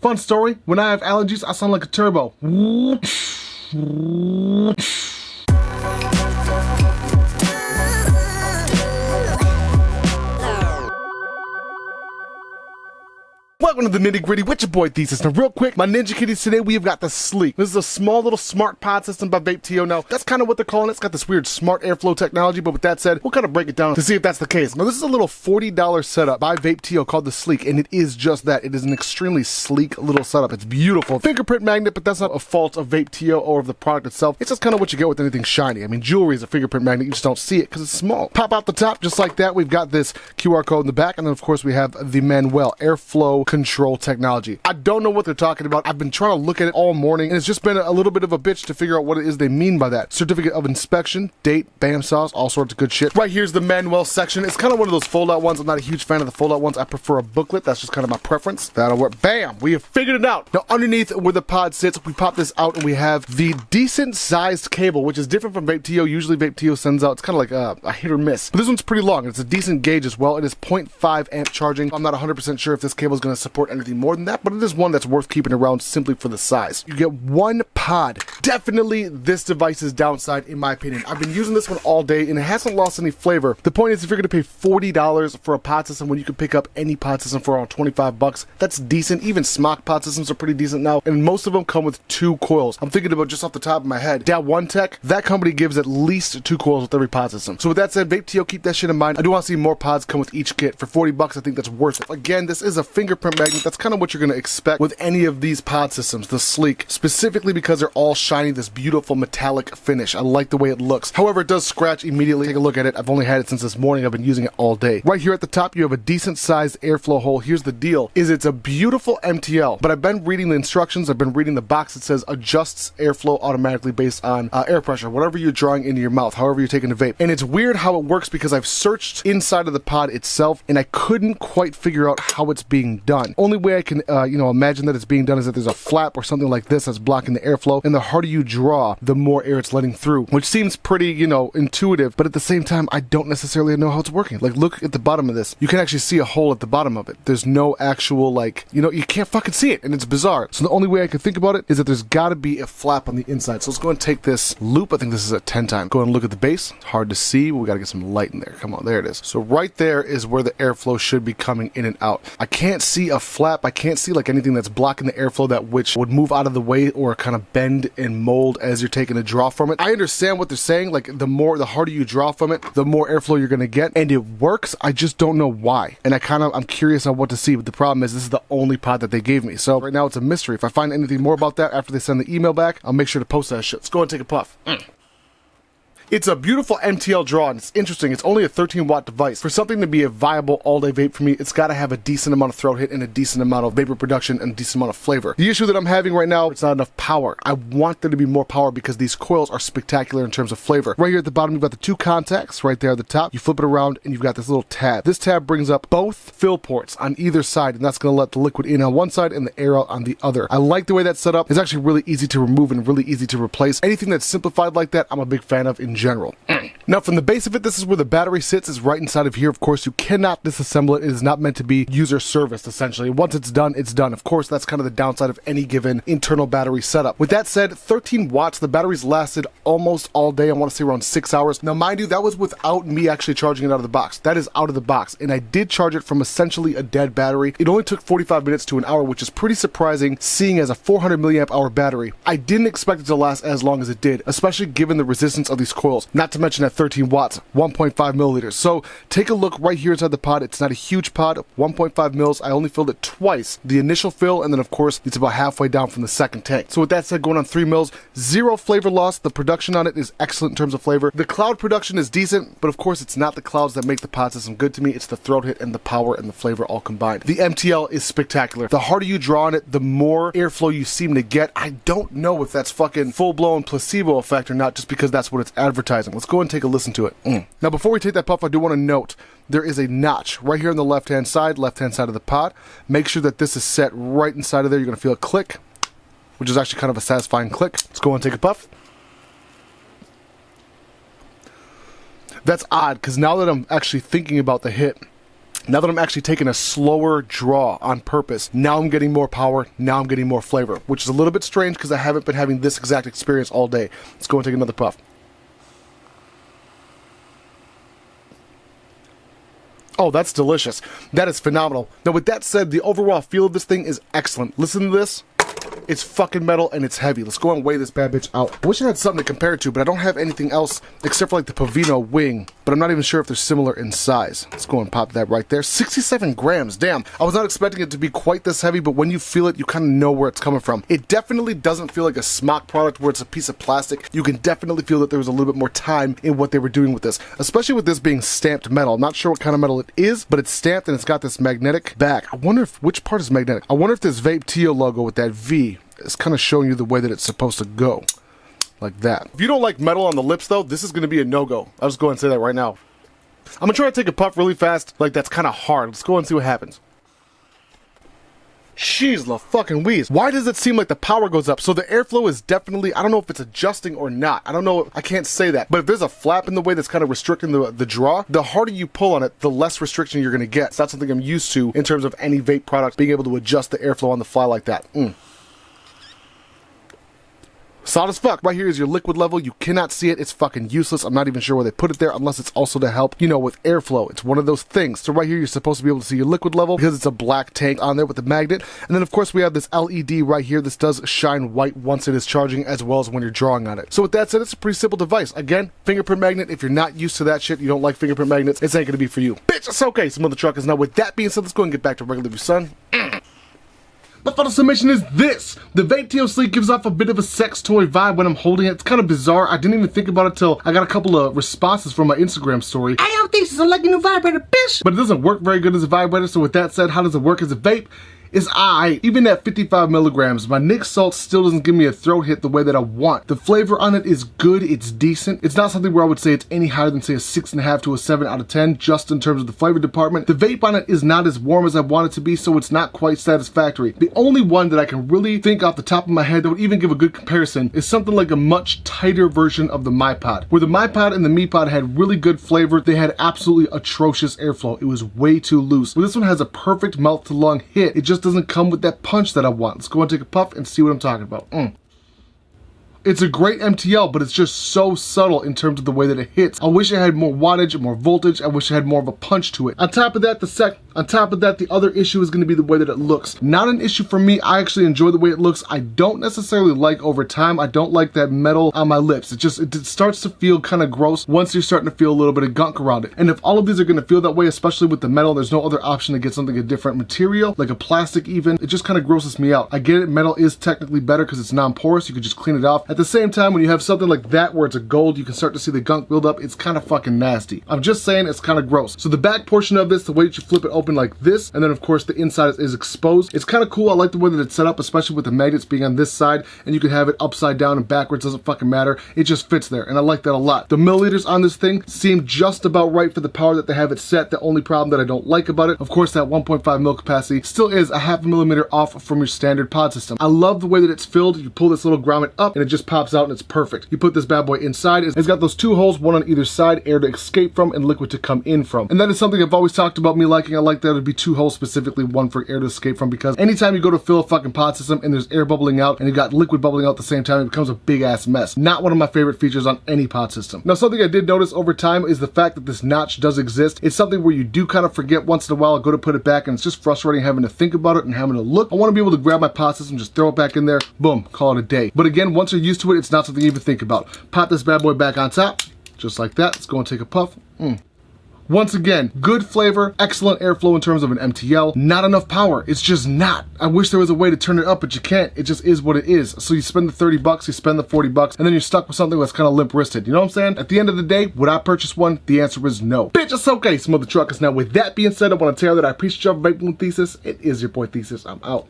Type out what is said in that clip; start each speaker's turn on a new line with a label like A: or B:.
A: Fun story, when I have allergies, I sound like a turbo. Welcome to the nitty gritty with your boy Thesis. Now real quick, my Ninja Kitties today, we have got the Sleek. This is a small little smart pod system by Vaptio. Now, that's kind of what they're calling it. It's got this weird smart airflow technology, but with that said, we'll kind of break it down to see if that's the case. Now this is a little $40 setup by Vaptio called the Sleek, and it is just that. It is an extremely sleek little setup. It's beautiful. Fingerprint magnet, but that's not a fault of Vaptio or of the product itself. It's just kind of what you get with anything shiny. I mean, jewelry is a fingerprint magnet. You just don't see it because it's small. Pop out the top just like that. We've got this QR code in the back, and then of course we have the Manuel airflow control technology. I don't know what they're talking about. I've been trying to look at it all morning, and it's just been a little bit of a bitch to figure out what it is they mean by that. Certificate of inspection, date, BAM sauce, all sorts of good shit. Right here's the Manuel section. It's kind of one of those fold-out ones. I'm not a huge fan of the fold-out ones. I prefer a booklet. That's just kind of my preference. That'll work. Bam! We have figured it out. Now, underneath where the pod sits, we pop this out, and we have the decent-sized cable, which is different from Vaptio. Usually, Vaptio sends out, it's kind of like a hit or miss. But this one's pretty long. It's a decent gauge as well. It is 0.5 amp charging. I'm not 100% sure if this cable is going to support anything more than that, but it is one that's worth keeping around simply for the size. You get one pod. Definitely this device's downside, in my opinion. I've been using this one all day, and it hasn't lost any flavor. The point is, if you're going to pay $40 for a pod system when you can pick up any pod system for around 25 bucks, that's decent. Even Smock pod systems are pretty decent now, and most of them come with 2 coils. I'm thinking about just off the top of my head, One Tech, that company gives at least 2 coils with every pod system. So with that said, Vaptio, keep that shit in mind. I do want to see more pods come with each kit. For 40 bucks, I think that's worth it. Again, this is a fingerprint magnet. That's kind of what you're going to expect with any of these pod systems, the Sleek, specifically because they're all shiny, this beautiful metallic finish. I like the way it looks. However, it does scratch immediately. Take a look at it. I've only had it since this morning. I've been using it all day. Right here at the top, you have a decent sized airflow hole. Here's the deal, is it's a beautiful MTL, but I've been reading the instructions. I've been reading the box. It says adjusts airflow automatically based on air pressure, whatever you're drawing into your mouth, however you're taking a vape. And it's weird how it works because I've searched inside of the pod itself, and I couldn't quite figure out how it's being done. Only way I can, imagine that it's being done is that there's a flap or something like this that's blocking the airflow, and the harder you draw, the more air it's letting through, which seems pretty, intuitive, but at the same time, I don't necessarily know how it's working. Like, look at the bottom of this. You can actually see a hole at the bottom of it. There's no actual, you can't fucking see it, and it's bizarre. So the only way I can think about it is that there's gotta be a flap on the inside. So let's go and take this loop. I think this is a 10 time. Go and look at the base. It's hard to see. We gotta get some light in there. Come on, there it is. So right there is where the airflow should be coming in and out. I can't see a flap. I can't see anything that's blocking the airflow that which would move out of the way or kind of bend and mold as you're taking a draw from it. I understand what they're saying, the harder you draw from it, the more airflow you're gonna get, and it works. I just don't know why, and I'm curious on what to see, but the problem is this is the only pod that they gave me, so right now it's a mystery. If I find anything more about that after they send the email back, I'll make sure to post that shit. Let's go and take a puff. It's a beautiful MTL draw, and it's interesting. It's only a 13-watt device. For something to be a viable all-day vape for me, it's got to have a decent amount of throat hit and a decent amount of vapor production and a decent amount of flavor. The issue that I'm having right now, it's not enough power. I want there to be more power because these coils are spectacular in terms of flavor. Right here at the bottom, you've got the 2 contacts right there at the top. You flip it around, and you've got this little tab. This tab brings up both fill ports on either side, and that's going to let the liquid in on one side and the air out on the other. I like the way that's set up. It's actually really easy to remove and really easy to replace. Anything that's simplified like that, I'm a big fan of in general. Now, from the base of it, this is where the battery sits, is right inside of here. Of course, you cannot disassemble it. It is not meant to be user serviced, essentially. Once it's done, it's done. Of course, that's kind of the downside of any given internal battery setup. With that said, 13 watts, the batteries lasted almost all day. I want to say around 6 hours. Now, mind you, that was without me actually charging it out of the box. That is out of the box, and I did charge it from essentially a dead battery. It only took 45 minutes to an hour, which is pretty surprising, seeing as a 400 milliamp hour battery. I didn't expect it to last as long as it did, especially given the resistance of these coils. Not to mention that 13 watts, 1.5 milliliters. So take a look right here inside the pod. It's not a huge pod, 1.5 mils. I only filled it twice. The initial fill, and then of course, it's about halfway down from the second tank. So with that said, going on 3 mils, 0 flavor loss. The production on it is excellent in terms of flavor. The cloud production is decent, but of course, it's not the clouds that make the pod system good to me. It's the throat hit and the power and the flavor all combined. The MTL is spectacular. The harder you draw on it, the more airflow you seem to get. I don't know if that's fucking full-blown placebo effect or not, just because that's what it's advertising. Let's go and take a listen to it. Now, before we take that puff, I do want to note there is a notch right here on the left-hand side of the pod. Make sure that this is set right inside of there. You're going to feel a click, which is actually kind of a satisfying click. Let's go and take a puff. That's odd, because now that I'm actually thinking about the hit, Now that I'm actually taking a slower draw on purpose, now I'm getting more power, now I'm getting more flavor, which is a little bit strange because I haven't been having this exact experience all day. Let's go and take another puff. Oh, that's delicious. That is phenomenal. Now, with that said, the overall feel of this thing is excellent. Listen to this. It's fucking metal and it's heavy. Let's go and weigh this bad bitch out. I wish I had something to compare it to, but I don't have anything else except for like the Pavino wing, but I'm not even sure if they're similar in size. Let's go and pop that right there. 67 grams. Damn. I was not expecting it to be quite this heavy, but when you feel it, you kind of know where it's coming from. It definitely doesn't feel like a smock product where it's a piece of plastic. You can definitely feel that there was a little bit more time in what they were doing with this, especially with this being stamped metal. I'm not sure what kind of metal it is, but it's stamped and it's got this magnetic back. I wonder if, which part is magnetic? I wonder if this Vaptio logo with that V is kind of showing you the way that it's supposed to go. Like that. If you don't like metal on the lips though, this is going to be a no-go. I'll just go ahead and say that right now. I'm going to try to take a puff really fast. Like that's kind of hard. Let's go and see what happens. Jeez la fucking wheeze. Why does it seem like the power goes up? So the airflow is definitely, I don't know if it's adjusting or not. I don't know, I can't say that. But if there's a flap in the way that's kind of restricting the draw, the harder you pull on it, the less restriction you're going to get. So that's something I'm used to in terms of any vape product, being able to adjust the airflow on the fly like that. Solid as fuck. Right here is your liquid level. You cannot see it. It's fucking useless. I'm not even sure why they put it there unless it's also to help, you know, with airflow. It's one of those things. So right here, you're supposed to be able to see your liquid level because it's a black tank on there with the magnet. And then of course we have this LED right here. This does shine white once it is charging as well as when you're drawing on it. So with that said, it's a pretty simple device. Again, fingerprint magnet. If you're not used to that shit, you don't like fingerprint magnets, this ain't gonna be for you. Bitch, it's okay. Some other truckers. Now with that being said, let's go and get back to regular review, son. My final summation is this. The Vaptio sleeve gives off a bit of a sex toy vibe when I'm holding it. It's kind of bizarre. I didn't even think about it till I got a couple of responses from my Instagram story. I don't think this is a like a new vibrator, bitch. But it doesn't work very good as a vibrator. So with that said, how does it work as a vape? Is even at 55 milligrams, my Nick Salt still doesn't give me a throat hit the way that I want. The flavor on it is good, it's decent. It's not something where I would say it's any higher than say a 6.5 to a 7 out of 10, just in terms of the flavor department. The vape on it is not as warm as I want it to be, so it's not quite satisfactory. The only one that I can really think off the top of my head that would even give a good comparison is something like a much tighter version of the MyPod. Where the MyPod and the MePod had really good flavor, they had absolutely atrocious airflow. It was way too loose. Well, this one has a perfect mouth to lung hit. It just doesn't come with that punch that I want. Let's go and take a puff and see what I'm talking about. It's a great MTL, but it's just so subtle in terms of the way that it hits. I wish it had more wattage and more voltage. I wish it had more of a punch to it. On top of that, the other issue is going to be the way that it looks. Not an issue for me. I actually enjoy the way it looks. I don't necessarily like over time. I don't like that metal on my lips. It starts to feel kind of gross once you're starting to feel a little bit of gunk around it. And if all of these are going to feel that way, especially with the metal, there's no other option to get something a different material, like a plastic even. It just kind of grosses me out. I get it. Metal is technically better because it's non-porous. You can just clean it off. At the same time, when you have something like that where it's a gold, you can start to see the gunk build up. It's kind of fucking nasty. I'm just saying it's kind of gross. So the back portion of this, the way that you flip it open like this, and then of course the inside is exposed. It's kind of cool. I like the way that it's set up, especially with the magnets being on this side, and you can have it upside down and backwards. Doesn't fucking matter. It just fits there, and I like that a lot. The milliliters on this thing seem just about right for the power that they have it set. The only problem that I don't like about it, of course, that 1.5 mil capacity still is a 0.5 millimeter off from your standard pod system. I love the way that it's filled. You pull this little grommet up, and it just pops out, and it's perfect. You put this bad boy inside. It's got those two holes, one on either side, air to escape from and liquid to come in from. And that is something I've always talked about me liking. I like that it'd be two holes specifically, one for air to escape from, because anytime you go to fill a fucking pod system and there's air bubbling out and you got liquid bubbling out at the same time, it becomes a big ass mess. Not one of my favorite features on any pod system. Now, something I did notice over time is the fact that this notch does exist. It's something where you do kind of forget once in a while. I go to put it back and it's just frustrating having to think about it and having to look. I want to be able to grab my pod system, just throw it back in there, boom, call it a day. But again, once you're used to it, it's not something you even think about. Pop this bad boy back on top, just like that. Let's go and take a puff. Once again, good flavor, excellent airflow in terms of an MTL, not enough power. It's just not. I wish there was a way to turn it up, but you can't. It just is what it is. So you spend the 30 bucks, you spend the 40 bucks, and then you're stuck with something that's kind of limp-wristed. You know what I'm saying? At the end of the day, would I purchase one? The answer is no. Bitch, it's okay, some other truckers. Now, with that being said, I want to tell you that I appreciate y'all for vaping with Thesis. It is your boy Thesis. I'm out.